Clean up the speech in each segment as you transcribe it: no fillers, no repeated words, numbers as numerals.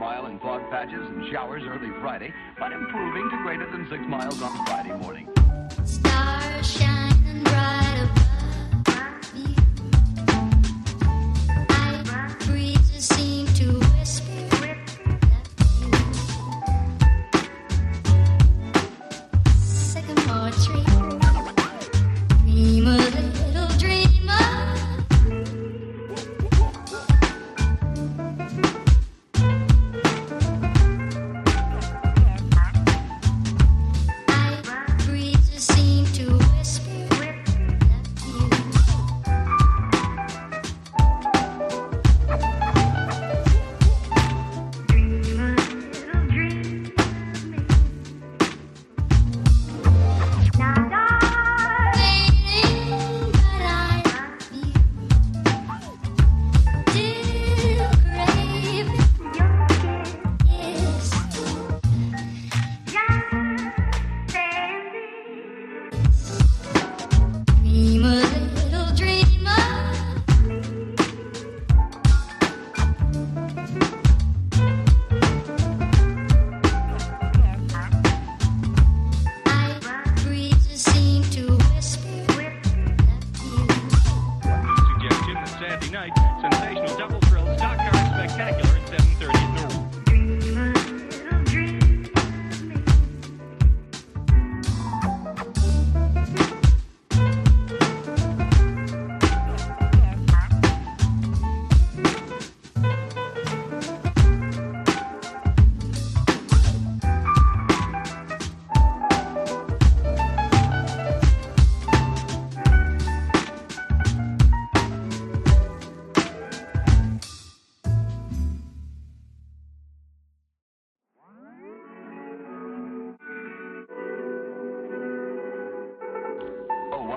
mile in fog patches and showers early Friday, but improving to greater than 6 miles on Friday morning. Stars shining bright above me. Night breezes seem to whisper sycamore tree. Dream a little dreamer.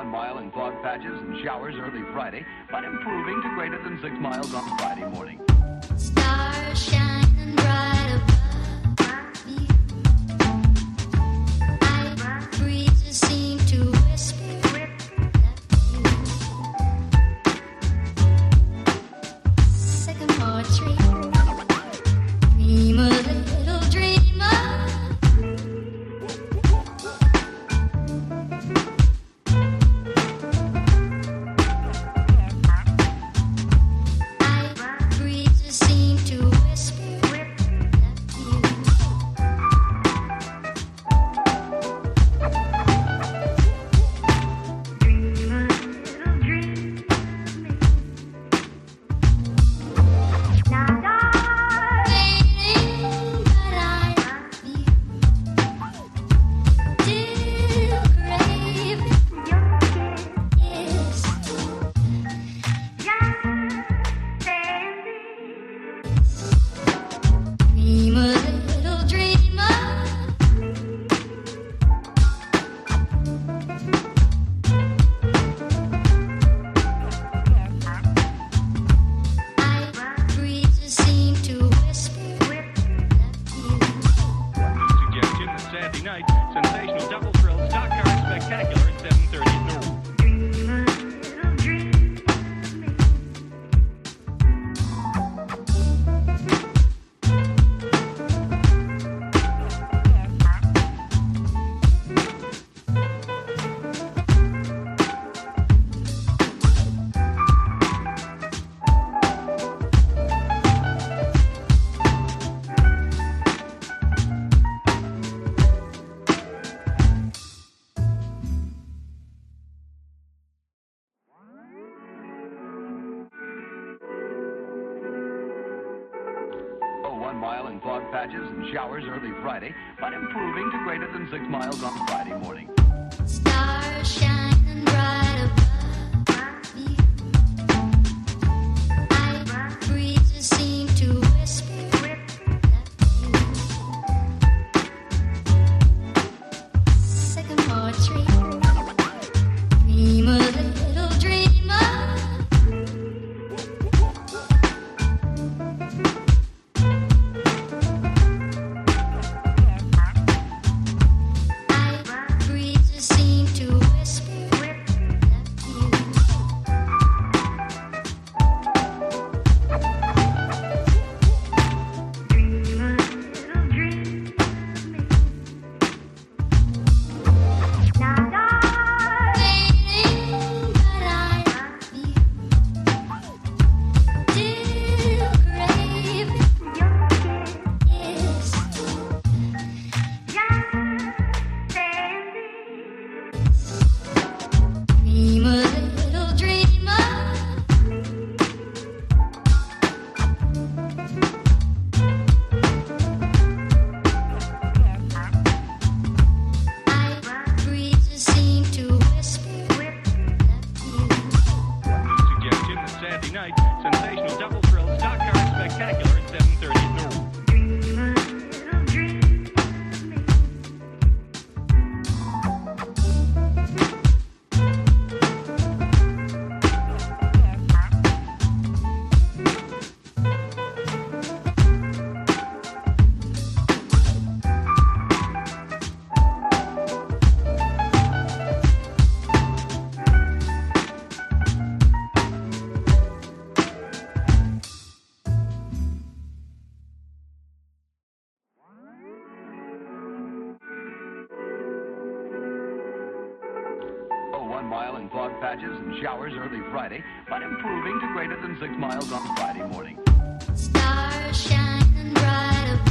mile in fog patches and showers early Friday, but improving to greater than 6 miles on Friday morning. Stars shining bright above me. Night breezes seem to whisper sycamore tree. Dream a little dreamer. Mile in fog patches and showers early Friday, but improving to greater than 6 miles on Friday morning. Stars shining bright above me. Night breezes seem to whisper sycamore tree. Dream a little dreamer. patches and showers early Friday, but improving to greater than 6 miles on Friday morning. Stars shining bright